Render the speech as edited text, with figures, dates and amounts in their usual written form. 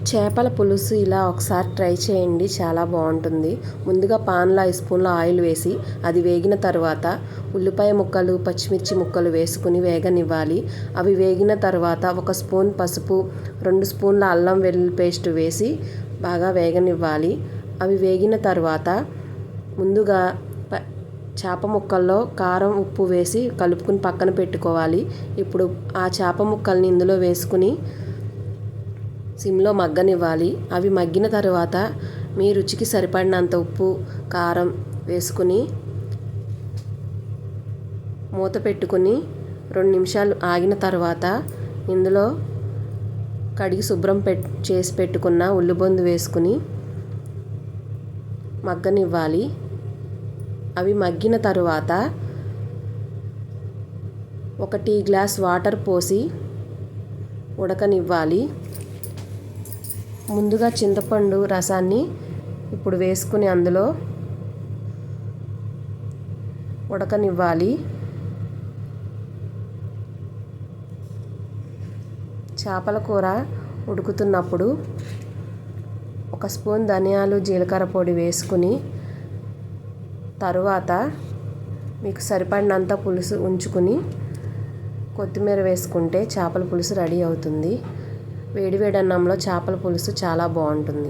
చేపల పులుసు ఇలా ఒకసారి ట్రై చేయండి, చాలా బాగుంటుంది. ముందుగా పాన్లో 5 స్పూన్ల ఆయిల్ వేసి అది వేగిన తర్వాత ఉల్లిపాయ ముక్కలు, పచ్చిమిర్చి ముక్కలు వేసుకుని వేగనివ్వాలి. అవి వేగిన తర్వాత 1 స్పూన్ పసుపు, 2 స్పూన్ల అల్లం వెల్లుల్లి పేస్ట్ వేసి బాగా వేగనివ్వాలి. అవి వేగిన తర్వాత ముందుగా చేప ముక్కల్లో కారం, ఉప్పు వేసి కలుపుకుని పక్కన పెట్టుకోవాలి. ఇప్పుడు ఆ చేప ముక్కల్ని ఇందులో వేసుకుని సిమ్లో మగ్గనివ్వాలి. అవి మగ్గిన తర్వాత మీ రుచికి సరిపడినంత ఉప్పు, కారం వేసుకుని మూత పెట్టుకుని 2 నిమిషాలు ఆగిన తర్వాత ఇందులో కడిగి శుభ్రం చేసి పెట్టుకున్న ఉల్లిబొందు వేసుకుని మగ్గనివ్వాలి. అవి మగ్గిన తరువాత 1 టీ గ్లాస్ వాటర్ పోసి ఉడకనివ్వాలి. ముందుగా చింతపండు రసాన్ని ఇప్పుడు వేసుకుని అందులో ఉడకనివ్వాలి. చేపల కూర ఉడుకుతున్నప్పుడు 1 స్పూన్ ధనియాలు, జీలకర్ర పొడి వేసుకుని తరువాత మీకు సరిపడినంత పులుసు ఉంచుకుని కొత్తిమీర వేసుకుంటే చేపల పులుసు రెడీ అవుతుంది. వేడివేడి అన్నంలో చేపల పులుసు చాలా బాగుంటుంది.